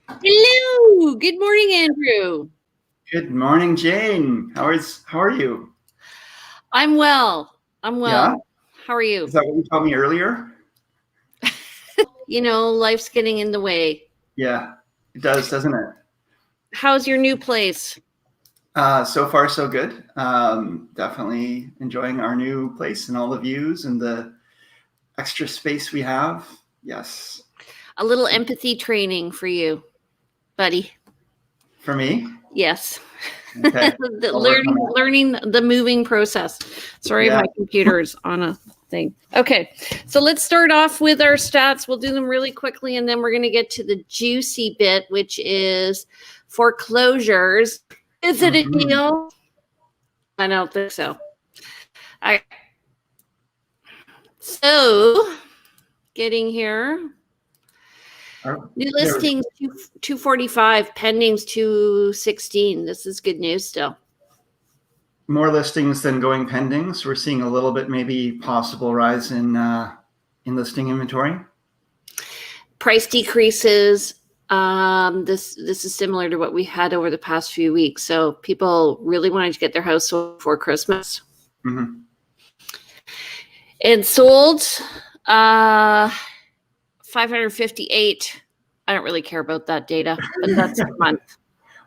Hello. Good morning, Andrew. Good morning, Jane. How are you? I'm well. I'm Yeah? well. How are you? Is that what you told me earlier? Life's getting in the way. Yeah, it does, doesn't it? How's your new place? So far, so good. Definitely enjoying our new place and all the views and the extra space we have. Yes. A little empathy training for you, buddy. For me? Yes. Okay. the I'll work on learning that. learning the moving process. Sorry, Yeah. my computer's on a thing. Okay. So let's start off with our stats. We'll do them really quickly and then we're going to get to the juicy bit, which is foreclosures. Is it a Mhm. deal? I don't think so. I So, getting here. New There we go. listings 245, pendings 216. This is good news still. More listings than going pendings. We're seeing a little bit maybe possible rise in listing inventory. Price decreases. This is similar to what we had over the past few weeks. So people really wanted to get their house sold before Christmas. Mm-hmm. It sold 558. I don't really care about that data, but that's a month.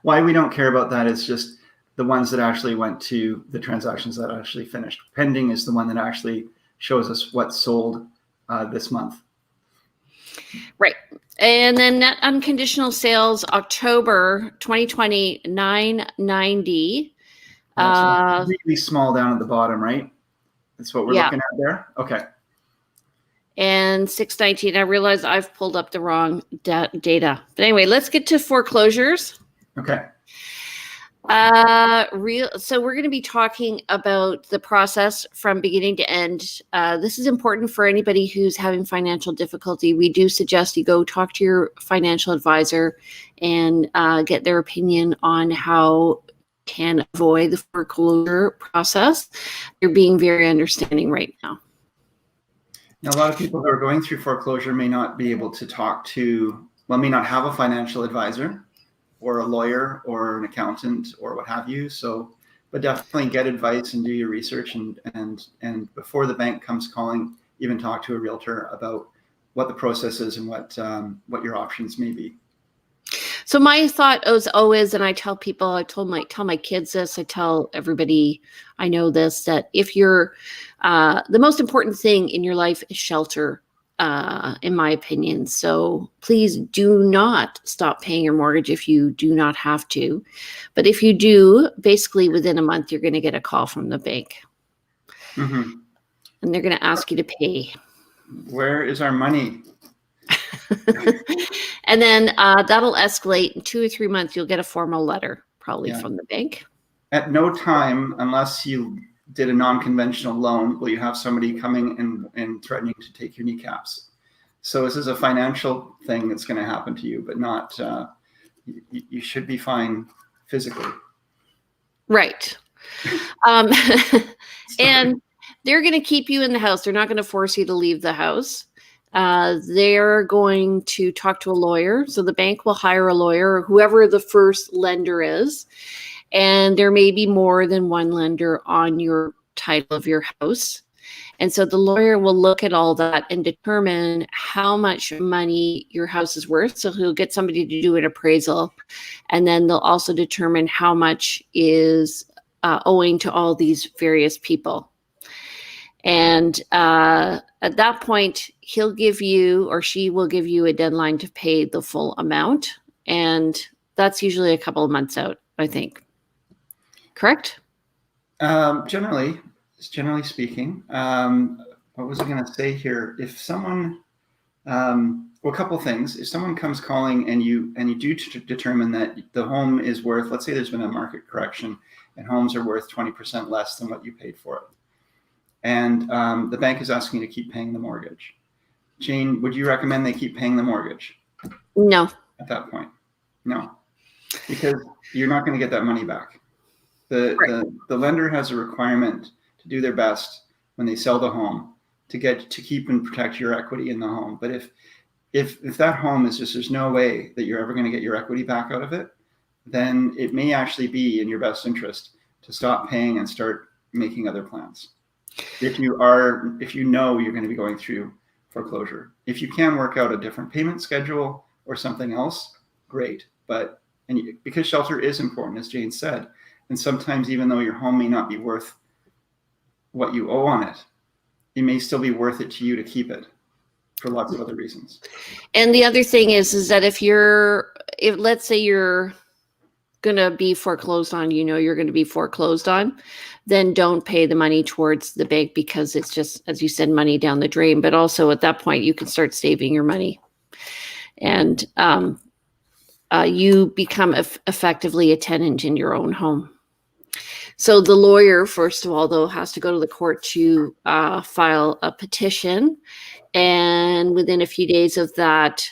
Why we don't care about that is just the ones that actually went to the transactions that actually finished. Pending is the one that actually shows us what's sold this month. Right. And then net unconditional sales, October 2020, 990. That's really small down at the bottom, right? That's what we're looking at there. Okay. And 619. I realize I've pulled up the wrong data. But anyway, let's get to foreclosures. Okay. So we're going to be talking about the process from beginning to end. This is important for anybody who's having financial difficulty. We do suggest you go talk to your financial advisor and get their opinion on how you can avoid the foreclosure process. You're being very understanding right now. Now, a lot of people who are going through foreclosure may not be able to may not have a financial advisor or a lawyer or an accountant or what have you. So, but definitely get advice and do your research and before the bank comes calling, even talk to a realtor about what the process is and what your options may be. So my thought is always, and I tell people, tell my kids this, I tell everybody I know this, that if you're, the most important thing in your life is shelter, in my opinion. So please do not stop paying your mortgage if you do not have to. But if you do, basically within a month, you're going to get a call from the bank. Mm-hmm. And they're going to ask you to pay. Where is our money? And then that'll escalate. In 2 or 3 months, you'll get a formal letter, probably from the bank. At no time, unless you did a non-conventional loan, will you have somebody coming and threatening to take your kneecaps. So this is a financial thing that's going to happen to you, but not, you should be fine physically. Right. And they're going to keep you in the house. They're not going to force you to leave the house. They're going to talk to a lawyer. So the bank will hire a lawyer or whoever the first lender is. And there may be more than one lender on your title of your house. And so the lawyer will look at all that and determine how much money your house is worth. So he'll get somebody to do an appraisal. And then they'll also determine how much is owing to all these various people. And at that point, he'll give you or she will give you a deadline to pay the full amount. And that's usually a couple of months out, I think. Correct? Generally speaking, what was I going to say here? If someone, well, a couple of things. If someone comes calling and you do determine that the home is worth, let's say there's been a market correction and homes are worth 20% less than what you paid for it, and the bank is asking you to keep paying the mortgage. Jane, would you recommend they keep paying the mortgage? No. At that point, no, because you're not going to get that money back. The lender has a requirement to do their best when they sell the home to keep and protect your equity in the home. But if that home is just, there's no way that you're ever going to get your equity back out of it, then it may actually be in your best interest to stop paying and start making other plans. If you know you're going to be going through foreclosure. If you can work out a different payment schedule or something else, great. But because shelter is important, as Jane said, and sometimes even though your home may not be worth what you owe on it, it may still be worth it to you to keep it for lots of other reasons. And the other thing is that if let's say you're going to be foreclosed on, you're going to be foreclosed on, then don't pay the money towards the bank, because it's just, as you said, money down the drain. But also at that point, you can start saving your money, and you become effectively a tenant in your own home. So the lawyer, first of all, though, has to go to the court to file a petition. And within a few days of that,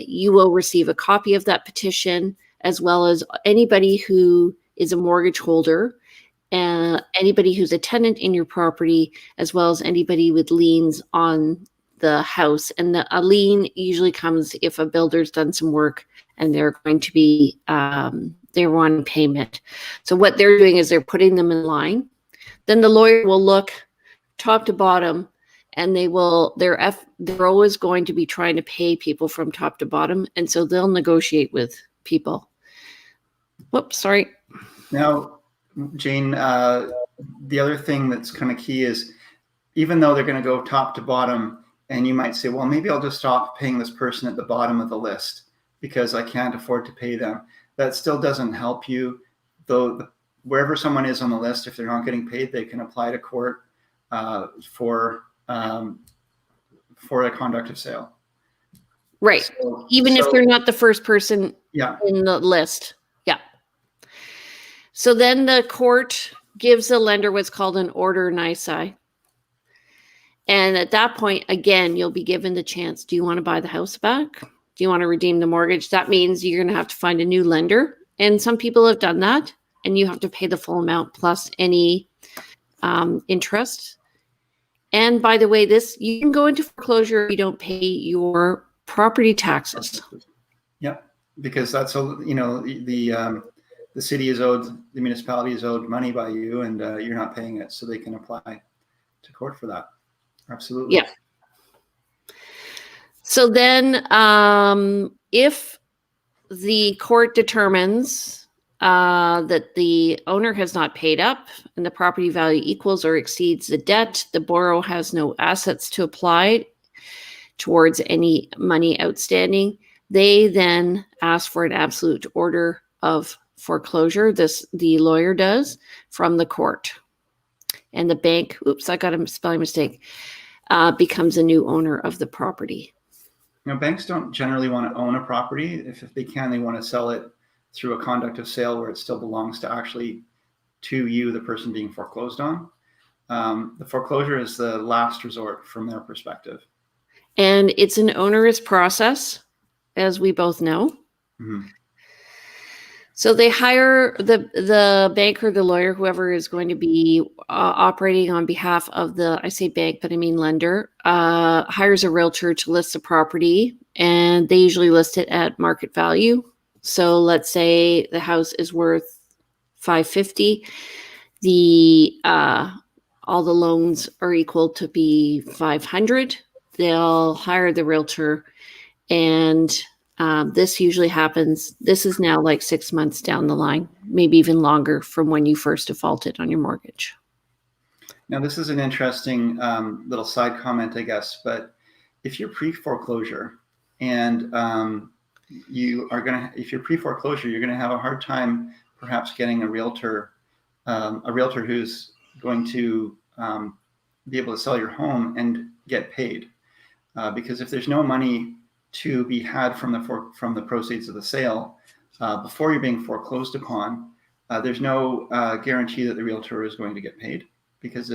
you will receive a copy of that petition, as well as anybody who is a mortgage holder, and anybody who's a tenant in your property, as well as anybody with liens on the house. And a lien usually comes if a builder's done some work and they're going to be, they're wanting payment. So what they're doing is they're putting them in line. Then the lawyer will look top to bottom, and they're always going to be trying to pay people from top to bottom. And so they'll negotiate with people. Whoops, sorry. Now, Jane, the other thing that's kind of key is, even though they're going to go top to bottom, and you might say, well, maybe I'll just stop paying this person at the bottom of the list because I can't afford to pay them. That still doesn't help you. Though wherever someone is on the list, if they're not getting paid, they can apply to court for a conduct of sale. Right. Even if they're not the first person in the list. Yeah. So then the court gives the lender what's called an order nisi. And at that point, again, you'll be given the chance. Do you want to buy the house back? Do you want to redeem the mortgage? That means you're going to have to find a new lender. And some people have done that. And you have to pay the full amount plus any interest. And by the way, you can go into foreclosure if you don't pay your property taxes. Yep, because that's the city is owed, the municipality is owed money by you, and you're not paying it, so they can apply to court for that. Absolutely. Yeah. So then, if the court determines that the owner has not paid up and the property value equals or exceeds the debt, the borrower has no assets to apply towards any money outstanding, they then ask for an absolute order of foreclosure. The lawyer does, from the court. And the bank, I got a spelling mistake, becomes a new owner of the property. Banks don't generally want to own a property. If they can, they want to sell it through a conduct of sale where it still belongs to you, the person being foreclosed on. The foreclosure is the last resort from their perspective. And it's an onerous process, as we both know. Mm-hmm. So they hire the banker, the lawyer, whoever is going to be operating on behalf of I say bank, but I mean lender, hires a realtor to list the property, and they usually list it at market value. So let's say the house is worth $550. All the loans are equal to be $500. They'll hire the realtor, and this usually happens. This is now like 6 months down the line, maybe even longer from when you first defaulted on your mortgage. Now, this is an interesting little side comment, I guess. But if you're pre-foreclosure and if you're pre-foreclosure, you're going to have a hard time perhaps getting a realtor who's going to be able to sell your home and get paid, because if there's no money to be had from the proceeds of the sale before you're being foreclosed upon, there's no guarantee that the realtor is going to get paid, because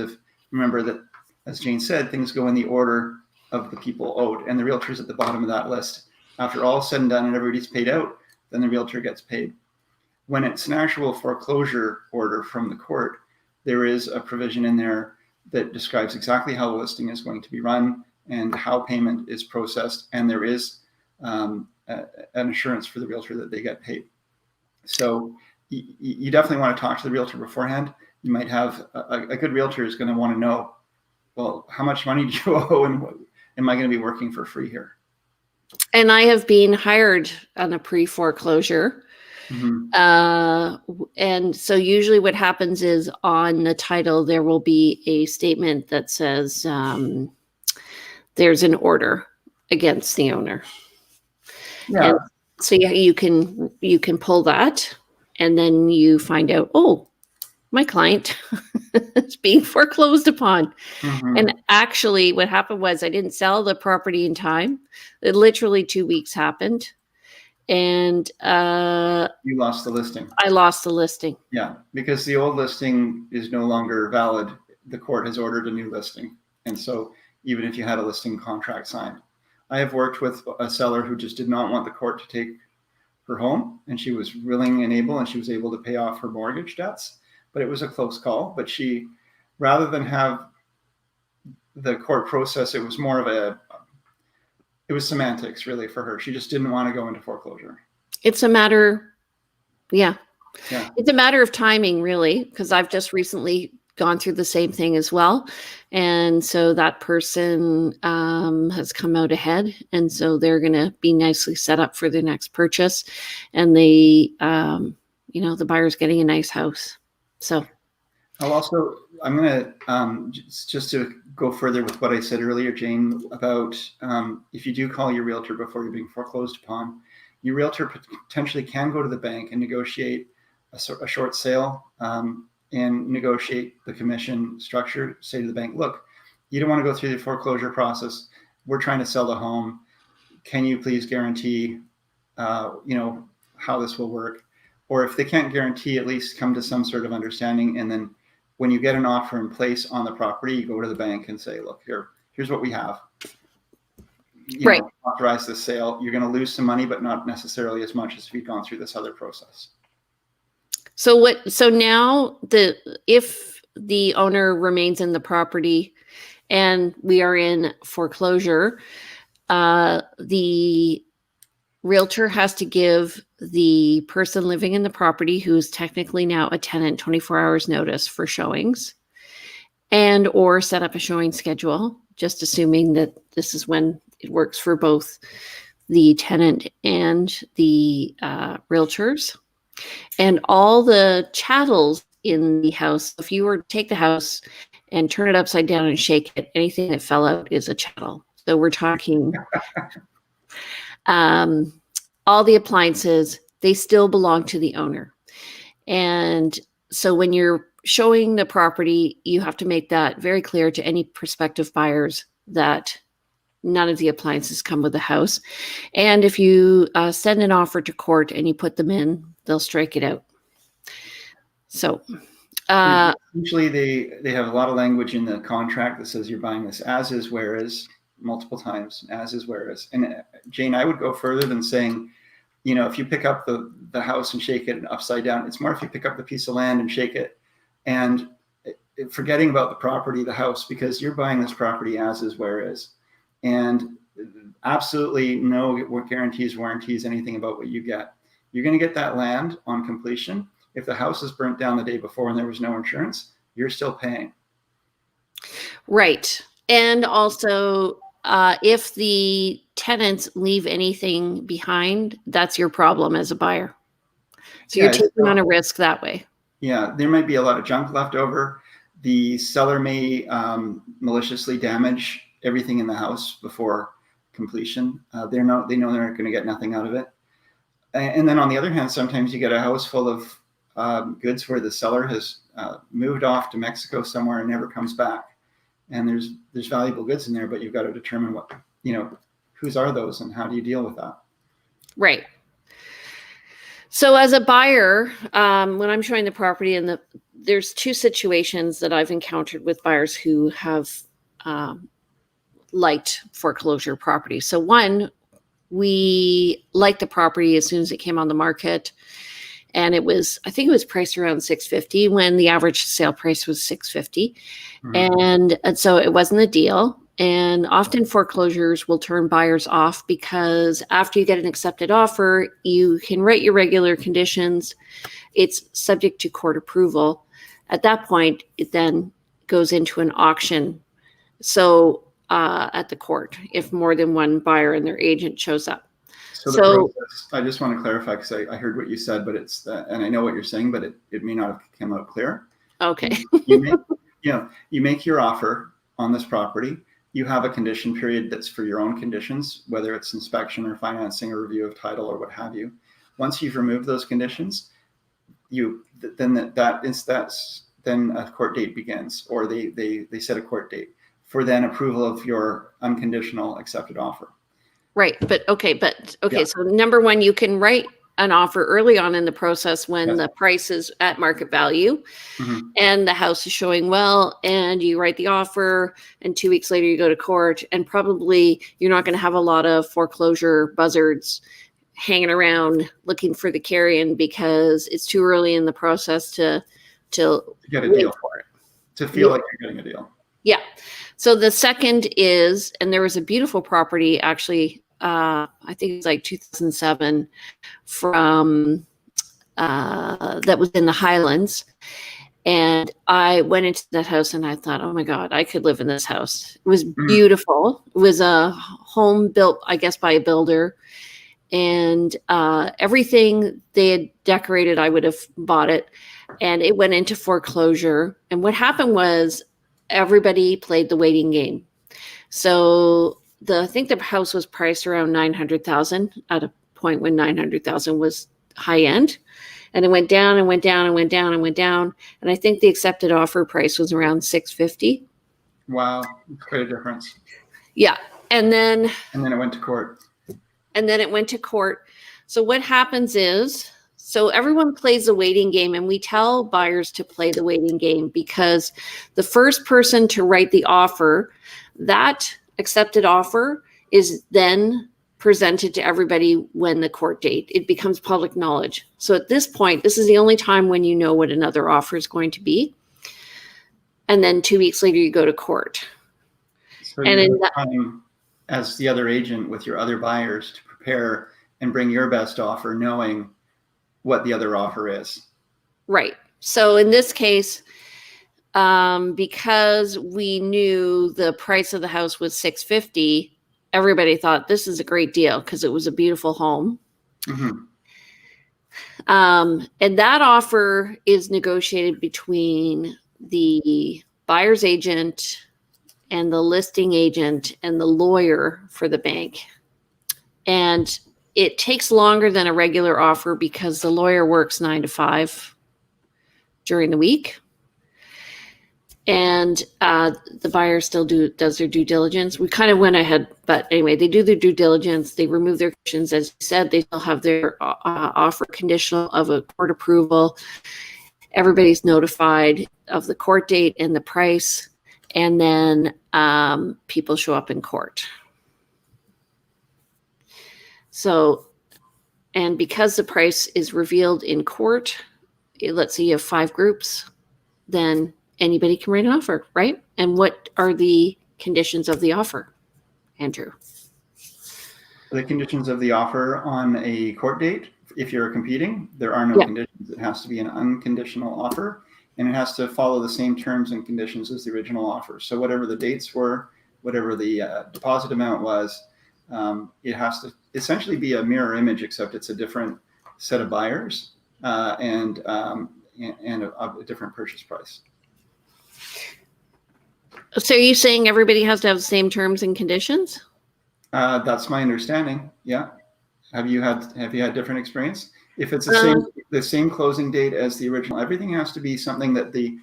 remember that, as Jane said, things go in the order of the people owed, and the realtor is at the bottom of that list. After all said and done and everybody's paid out, then the realtor gets paid. When it's an actual foreclosure order from the court, there is a provision in there that describes exactly how the listing is going to be run, and how payment is processed, and there is an assurance for the realtor that they get paid. So you definitely want to talk to the realtor beforehand. You might have a good realtor is going to want to know, well, how much money do you owe, and am I going to be working for free here? And I have been hired on a pre-foreclosure. And so usually what happens is on the title, there will be a statement that says there's an order against the owner. Yeah. And so you can pull that, and then you find out, oh, my client is being foreclosed upon. And actually what happened was I didn't sell the property in time. It literally 2 weeks happened. And you lost the listing. I lost the listing. Yeah, because the old listing is no longer valid. The court has ordered a new listing. And so even if you had a listing contract signed, I have worked with a seller who just did not want the court to take her home, and she was willing and able, and she was able to pay off her mortgage debts, but it was a close call. But she, rather than have the court process, it was more of it was semantics really for her. She just didn't want to go into foreclosure. It's a matter, it's a matter of timing, really, because I've just recently gone through the same thing as well. And so that person has come out ahead. And so they're going to be nicely set up for their next purchase. And they, the buyer's getting a nice house. So I'm going to, just to go further with what I said earlier, Jane, about if you do call your realtor before you're being foreclosed upon, your realtor potentially can go to the bank and negotiate a short sale and negotiate the commission structure. Say to the bank, look, you don't want to go through the foreclosure process. We're trying to sell the home. Can you please guarantee, how this will work? Or if they can't guarantee, at least come to some sort of understanding. And then when you get an offer in place on the property, you go to the bank and say, look, here's what we have. Authorize the sale. You're going to lose some money, but not necessarily as much as if you'd gone through this other process. So now if the owner remains in the property and we are in foreclosure, the realtor has to give the person living in the property, who's technically now a tenant, 24 hours notice for showings, and or set up a showing schedule, just assuming that this is when it works for both the tenant and the realtors. And all the chattels in the house, if you were to take the house and turn it upside down and shake it, anything that fell out is a chattel. So we're talking all the appliances, they still belong to the owner. And so when you're showing the property, you have to make that very clear to any prospective buyers that none of the appliances come with the house. And if you send an offer to court and you put them in, they'll strike it out. So usually they have a lot of language in the contract that says you're buying this as is, where is, multiple times, as is, where is. And Jane, I would go further than saying, if you pick up the house and shake it upside down, it's more if you pick up the piece of land and shake it and forgetting about the property, the house, because you're buying this property as is, where is. And absolutely no guarantees, warranties, anything about what you get. You're going to get that land on completion. If the house is burnt down the day before and there was no insurance, you're still paying. Right. And also, if the tenants leave anything behind, that's your problem as a buyer. So you're taking on a risk that way. Yeah, there might be a lot of junk left over. The seller may maliciously damage everything in the house before completion. They know they're going to get nothing out of it. And then on the other hand, sometimes you get a house full of goods where the seller has moved off to Mexico somewhere and never comes back. And there's valuable goods in there, but you've got to determine what, whose are those and how do you deal with that? Right. So as a buyer, when I'm showing the property, and there's two situations that I've encountered with buyers who have liked foreclosure property. So one, we liked the property as soon as it came on the market. And I think it was priced around $650 when the average sale price was $650. Mm-hmm. And so it wasn't a deal. And often foreclosures will turn buyers off because after you get an accepted offer, you can write your regular conditions. It's subject to court approval. At that point, it then goes into an auction. So at the court, if more than one buyer and their agent shows up. So the process, I just want to clarify because I heard what you said, but it's, and I know what you're saying, but it may not have come out clear. Okay. You make your offer on this property. You have a condition period that's for your own conditions, whether it's inspection or financing or review of title or what have you. Once you've removed those conditions, then a court date begins, or they set a court date for then approval of your unconditional accepted offer. Right. Okay. Yeah. So number one, you can write an offer early on in the process when Yes. the price is at market value Mm-hmm. and the house is showing well, and you write the offer, and 2 weeks later you go to court, and probably you're not going to have a lot of foreclosure buzzards hanging around looking for the carrion because it's too early in the process to get a deal for it, to feel like you're getting a deal. Yeah. So the second is, and there was a beautiful property actually, I think it's like 2007 from that was in the Highlands. And I went into that house and I thought, oh my God, I could live in this house. It was beautiful. It was a home built, I guess, by a builder. And everything they had decorated, I would have bought it. And it went into foreclosure. And what happened was everybody played the waiting game. So I think the house was priced around $900,000 at a point when $900,000 was high end. And it went down and went down and went down and went down. And I think the accepted offer price was around $650,000. Wow, it's quite a difference. Yeah. And then it went to court. So what happens is, so everyone plays the waiting game, and we tell buyers to play the waiting game because the first person to write the offer, that accepted offer is then presented to everybody when the court date, it becomes public knowledge. So at this point, this is the only time when you know what another offer is going to be. And then 2 weeks later, you go to court. So and you have time as the other agent with your other buyers to prepare and bring your best offer, knowing what the other offer is. Right. So in this case, because we knew the price of the house was $650,000, everybody thought this is a great deal because it was a beautiful home. Mm-hmm. And that offer is negotiated between the buyer's agent and the listing agent and the lawyer for the bank. And it takes longer than a regular offer because the lawyer works 9 to 5 during the week. And the buyer still does their due diligence. We kind of went ahead, but anyway, they do their due diligence. They remove their conditions. As you said, they still have their offer conditional of a court approval. Everybody's notified of the court date and the price. And then people show up in court. So, and because the price is revealed in court, let's say you have 5 groups, then anybody can write an offer, right? And what are the conditions of the offer, Andrew? The conditions of the offer on a court date, if you're competing, there are no conditions. It has to be an unconditional offer, and it has to follow the same terms and conditions as the original offer. So whatever the dates were, whatever the deposit amount was, it has to essentially be a mirror image, except it's a different set of buyers and a different purchase price. So are you saying everybody has to have the same terms and conditions? That's my understanding. Yeah. Have you had different experience? If it's the same closing date as the original, everything has to be something that the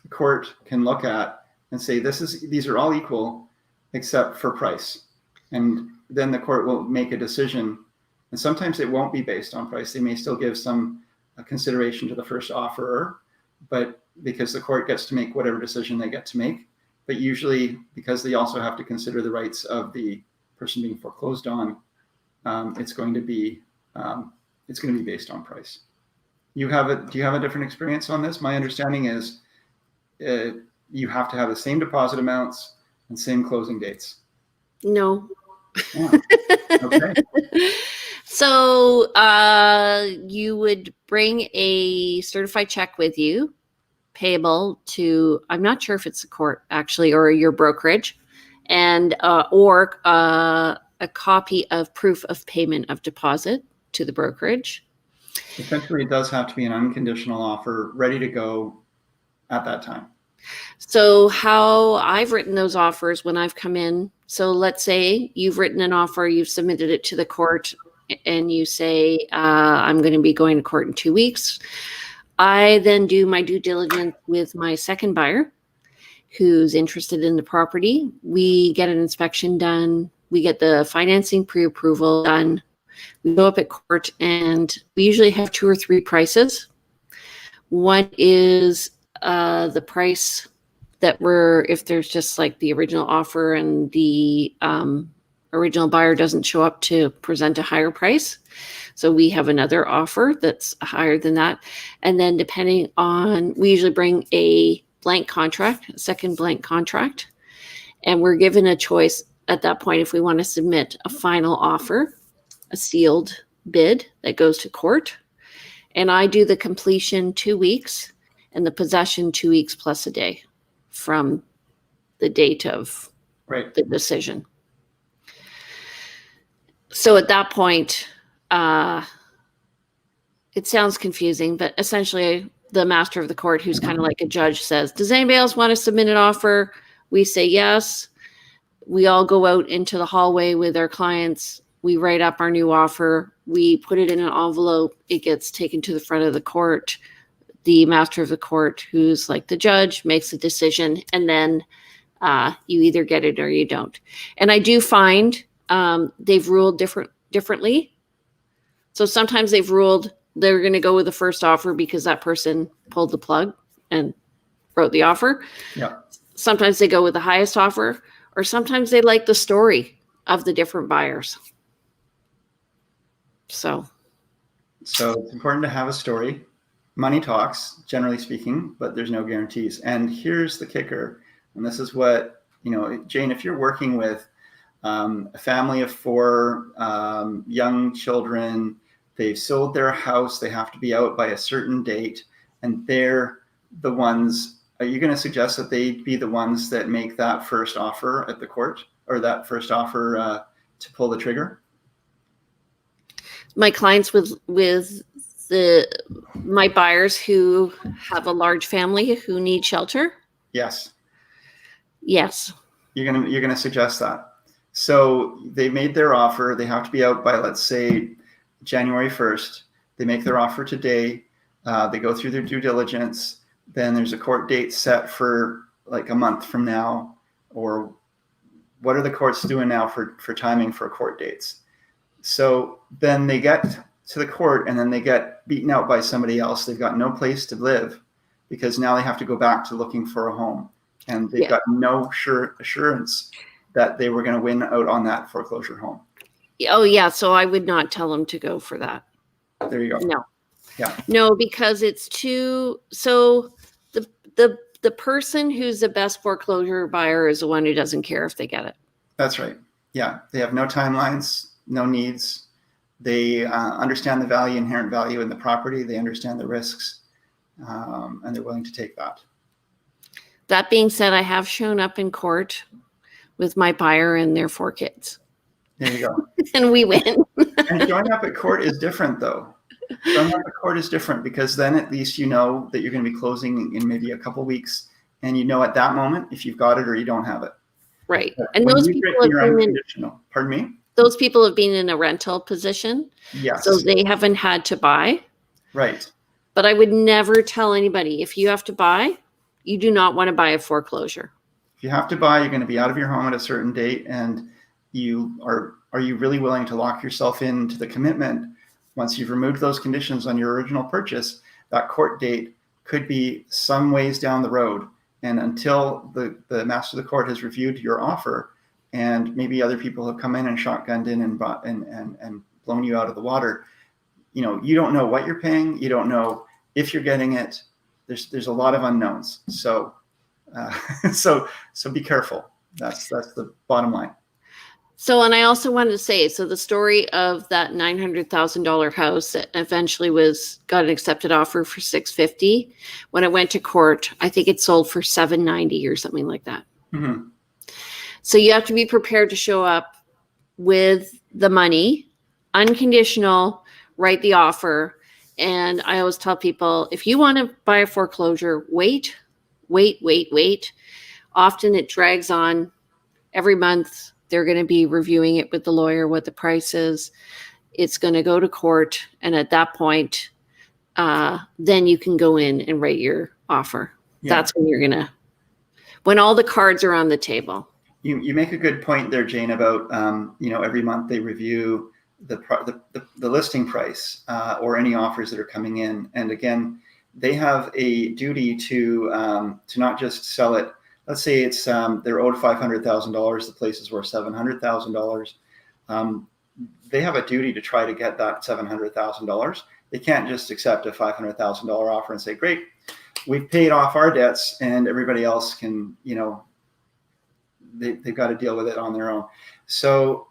court can look at and say these are all equal except for price, and then the court will make a decision. And sometimes it won't be based on price. They may still give some consideration to the first offerer, but because the court gets to make whatever decision they get to make. But usually, because they also have to consider the rights of the person being foreclosed on, it's going to be based on price. Do you have a different experience on this? My understanding is you have to have the same deposit amounts and same closing dates. No. Yeah. Okay. So you would bring a certified check with you, payable to, I'm not sure if it's the court actually, or your brokerage, and or a copy of proof of payment of deposit to the brokerage. Essentially, it does have to be an unconditional offer ready to go at that time. So how I've written those offers when I've come in, so let's say you've written an offer, you've submitted it to the court, and you say, I'm going to be going to court in 2 weeks. I then do my due diligence with my second buyer who's interested in the property. We get an inspection done. We get the financing pre-approval done. We go up at court, and we usually have 2 or 3 prices. One is the price that if there's just like the original offer and the original buyer doesn't show up to present a higher price. So we have another offer that's higher than that. And then depending on, we usually bring a blank contract, a second blank contract, and we're given a choice at that point if we want to submit a final offer, a sealed bid that goes to court. And I do the completion 2 weeks and the possession 2 weeks plus a day from the date of the decision. So at that point, it sounds confusing, but essentially the master of the court, who's kind of like a judge, says, does anybody else want to submit an offer? We say yes. We all go out into the hallway with our clients. We write up our new offer. We put it in an envelope. It gets taken to the front of the court. The master of the court, who's like the judge, makes a decision, and then you either get it or you don't. And I do find they've ruled differently. So sometimes they've ruled they're going to go with the first offer because that person pulled the plug and wrote the offer. Yeah. Sometimes they go with the highest offer, or sometimes they like the story of the different buyers. So it's important to have a story. Money talks, generally speaking, but there's no guarantees. And here's the kicker. And this is what, Jane, if you're working with a family of 4 young children, they've sold their house, they have to be out by a certain date, and they're the ones, are you going to suggest that they be the ones that make that first offer at the court, or that first offer to pull the trigger? My clients with my buyers who have a large family who need shelter? Yes. Yes. You're gonna suggest that. So they made their offer. They have to be out by, let's say, January 1st. They make their offer today. They go through their due diligence. Then there's a court date set for like a month from now. Or what are the courts doing now for timing for court dates? So then they get to the court, and then they get beaten out by somebody else. They've got no place to live because now they have to go back to looking for a home, and they've got no assurance that they were going to win out on that foreclosure home. Oh yeah. So I would not tell them to go for that. There you go. No. Yeah. No, because it's too, so the person who's the best foreclosure buyer is the one who doesn't care if they get it. That's right. Yeah. They have no timelines, no needs. They understand the inherent value in the property. They understand the risks, and they're willing to take that. That being said, I have shown up in court with my buyer and their 4 kids. There you go. And we win. And showing up at court is different, though. Showing up at court is different because then at least you know that you're going to be closing in maybe a couple weeks, and you know at that moment if you've got it or you don't have it. Right. And those people have been Pardon me? Those people have been in a rental position. Yes. So they haven't had to buy. Right. But I would never tell anybody, if you have to buy, you do not want to buy a foreclosure. If you have to buy, you're going to be out of your home at a certain date, and are you really willing to lock yourself into the commitment once you've removed those conditions on your original purchase? That court date could be some ways down the road, and until the master of the court has reviewed your offer, and maybe other people have come in and shotgunned in and bought and blown you out of the water, you don't know what you're paying. You don't know if you're getting it. There's a lot of unknowns. So So be careful. That's the bottom line. So, and I also wanted to say, so the story of that $900,000 house that eventually got an accepted offer for $650. When it went to court, I think it sold for $790 or something like that. Mm-hmm. So you have to be prepared to show up with the money, unconditional, write the offer. And I always tell people, if you want to buy a foreclosure, wait. Often it drags on. Every month they're going to be reviewing it with the lawyer, what the price is. It's going to go to court. And at that point, then you can go in and write your offer. Yeah. That's when when all the cards are on the table. You make a good point there, Jane, about, every month they review the listing price or any offers that are coming in. And again, they have a duty to not just sell it. Let's say it's they're owed $500,000. The place is worth $700,000. They have a duty to try to get that $700,000. They can't just accept a $500,000 offer and say, "Great, we've paid off our debts, and everybody else can, they've got to deal with it on their own." So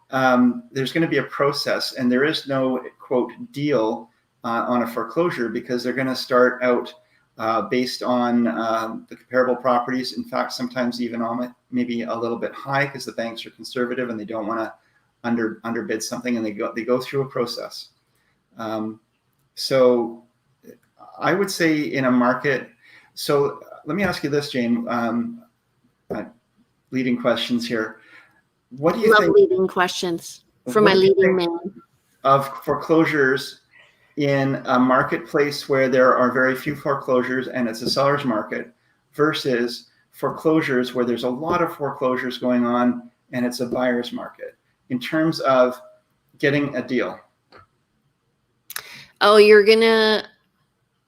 there's going to be a process, and there is no quote deal on a foreclosure because they're going to start out based on the comparable properties. In fact, sometimes even on it, maybe a little bit high because the banks are conservative and they don't want to underbid something, and they go through a process. So I would say in a market. So let me ask you this, Jane. Leading questions here. What do you think? Leading questions from my leading man. Of foreclosures in a marketplace where there are very few foreclosures and it's a seller's market versus foreclosures where there's a lot of foreclosures going on and it's a buyer's market in terms of getting a deal? Oh,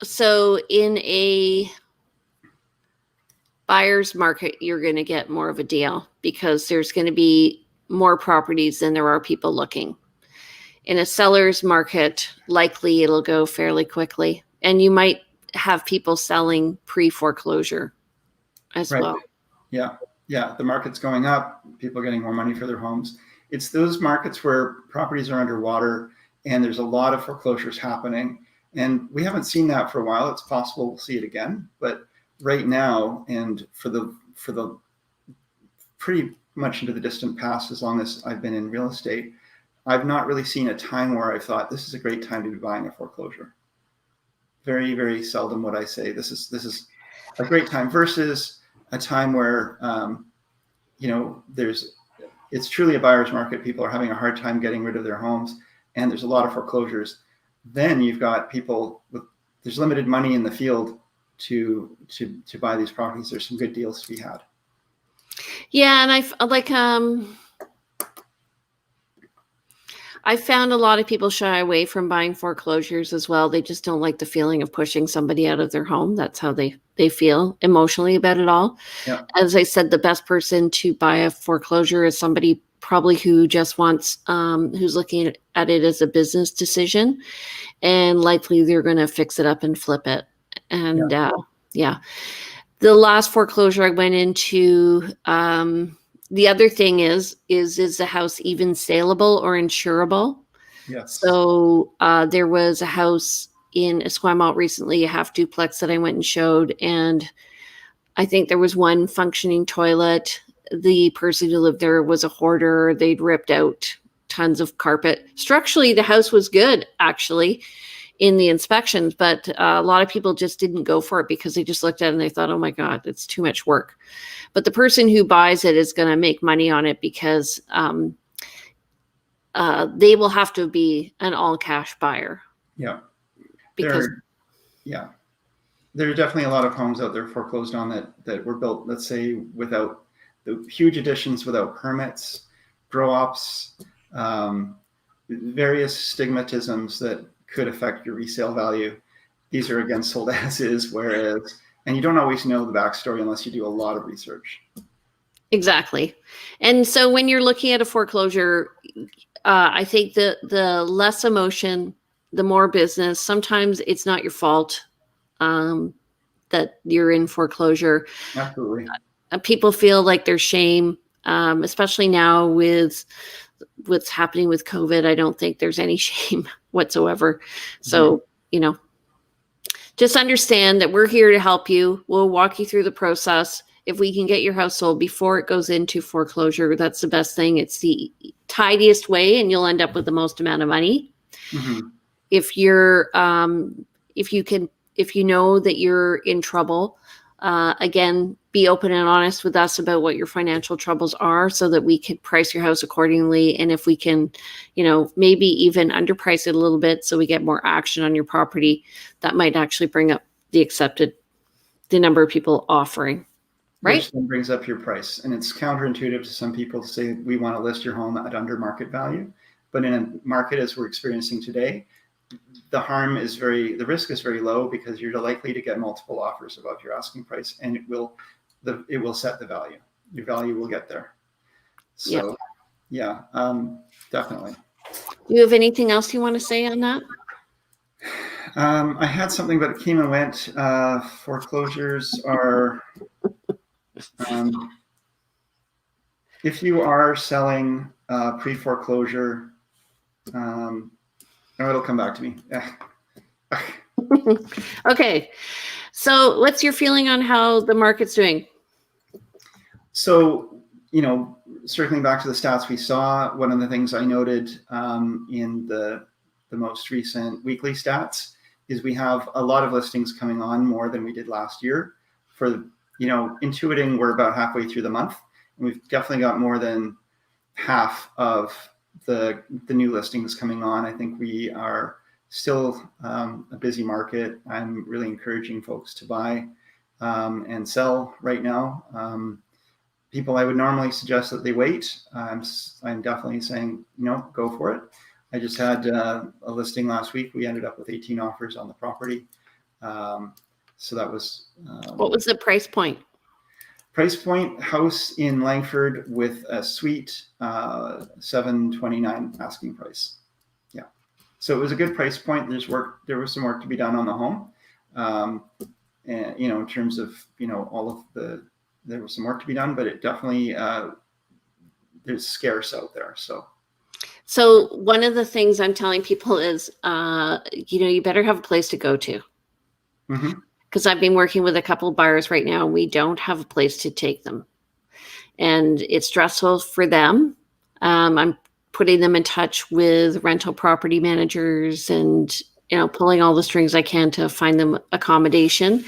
so in a buyer's market, you're going to get more of a deal because there's going to be more properties than there are people looking. In a seller's market, likely it'll go fairly quickly. And you might have people selling pre-foreclosure as well. Yeah. The market's going up, people are getting more money for their homes. It's those markets where properties are underwater and there's a lot of foreclosures happening. And we haven't seen that for a while. It's possible we'll see it again. But right now, and for the pretty much into the distant past, as long as I've been in real estate, I've not really seen a time where I thought this is a great time to be buying a foreclosure. Very, very seldom would I say this is a great time versus a time where it's truly a buyer's market. People are having a hard time getting rid of their homes, and there's a lot of foreclosures. Then you've got people there's limited money in the field to buy these properties. There's some good deals to be had. Yeah, and I found a lot of people shy away from buying foreclosures as well. They just don't like the feeling of pushing somebody out of their home. That's how they feel emotionally about it all. Yeah. As I said, the best person to buy a foreclosure is somebody probably who just wants, who's looking at it as a business decision, and likely they're going to fix it up and flip it. And the last foreclosure I went into, the other thing is the house even saleable or insurable? Yes. So there was a house in Esquimalt recently, a half duplex that I went and showed, and I think there was one functioning toilet. The person who lived there was a hoarder. They'd ripped out tons of carpet. Structurally, the house was good, actually, in the inspections, but a lot of people just didn't go for it because they just looked at it and they thought, oh my God, it's too much work. But the person who buys it is going to make money on it because they will have to be an all cash buyer. Yeah. Because there are definitely a lot of homes out there foreclosed on that were built, let's say, without the huge additions, without permits, grow-ups, various stigmatisms that could affect your resale value. These are again sold as is, and you don't always know the backstory unless you do a lot of research. Exactly. And so when you're looking at a foreclosure, I think the less emotion, the more business. Sometimes it's not your fault that you're in foreclosure. Absolutely. people feel like there's shame, especially now with what's happening with COVID. I don't think there's any shame whatsoever. So, just understand that we're here to help you. We'll walk you through the process. If we can get your house sold before it goes into foreclosure, that's the best thing. It's the tidiest way, and you'll end up with the most amount of money. Mm-hmm. If you know that you're in trouble, again, be open and honest with us about what your financial troubles are so that we can price your house accordingly. And if we can, maybe even underprice it a little bit so we get more action on your property, that might actually bring up the number of people offering. Right. Which then brings up your price. And it's counterintuitive to some people to say we want to list your home at under market value. But in a market as we're experiencing today, the risk is very low because you're likely to get multiple offers above your asking price, and it will set the value. Your value will get there. So, definitely. Do you have anything else you want to say on that? I had something, but it came and went. Foreclosures are, if you are selling pre-foreclosure, it'll come back to me. Okay. So what's your feeling on how the market's doing? So, circling back to the stats we saw, one of the things I noted in the most recent weekly stats is we have a lot of listings coming on, more than we did last year. For, intuiting, we're about halfway through the month, and we've definitely got more than half of the new listings coming on. I think we are still a busy market. I'm really encouraging folks to buy and sell right now. People I would normally suggest that they wait. I'm definitely saying, go for it. I just had a listing last week. We ended up with 18 offers on the property. So that was... what was the price point? Price point, house in Langford with a suite, $729 asking price. Yeah. So it was a good price point. There was some work to be done on the home. And, in terms of, there was some work to be done, but it definitely, there's scarce out there. So one of the things I'm telling people is, you better have a place to go to. Mm-hmm. Because I've been working with a couple of buyers right now. We don't have a place to take them. And it's stressful for them. I'm putting them in touch with rental property managers and, pulling all the strings I can to find them accommodation.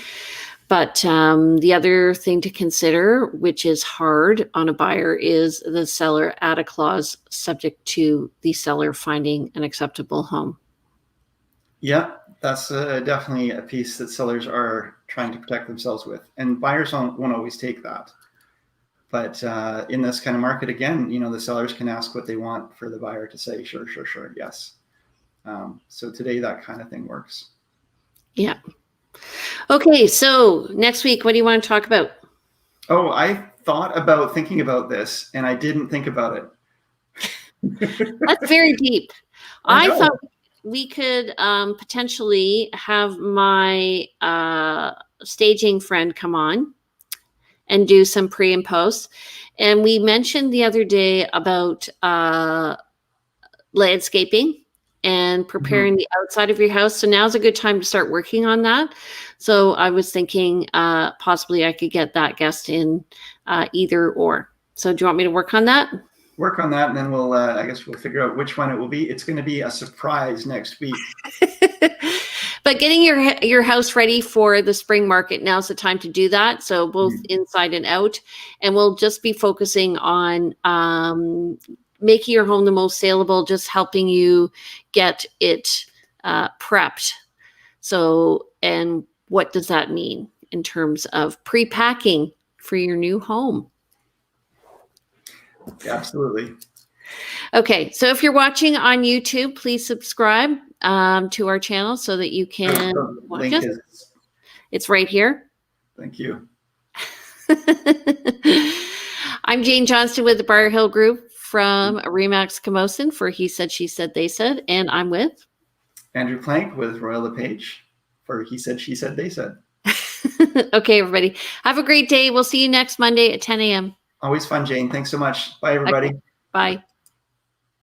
But the other thing to consider, which is hard on a buyer, is the seller add a clause subject to the seller finding an acceptable home. Yeah, that's definitely a piece that sellers are trying to protect themselves with. And buyers won't always take that. But in this kind of market, again, the sellers can ask what they want for the buyer to say, sure, yes. So today, that kind of thing works. Yeah. Okay, so next week, what do you want to talk about? Oh, I thought about thinking about this, and I didn't think about it. That's very deep. I thought we could potentially have my staging friend come on and do some pre and post. And we mentioned the other day about landscaping and preparing the outside of your house. So now's a good time to start working on that. So I was thinking possibly I could get that guest in either or. So do you want me to work on that? Work on that, and then we'll I guess we'll figure out which one it will be. It's going to be a surprise next week. But getting your house ready for the spring market, now's the time to do that. So both inside and out. And we'll just be focusing on making your home the most saleable, just helping you get it prepped. So, and what does that mean in terms of pre-packing for your new home? Yeah, absolutely. Okay, so if you're watching on YouTube, please subscribe to our channel so that you can watch us. It's right here. Thank you. I'm Jane Johnston with the Briar Hill Group from Remax Camosun for He Said, She Said, They Said, and I'm with Andrew Plank with Royal LePage for He Said, She Said, They Said. Okay, everybody. Have a great day. We'll see you next Monday at 10 a.m. Always fun, Jane. Thanks so much. Bye, everybody. Okay. Bye.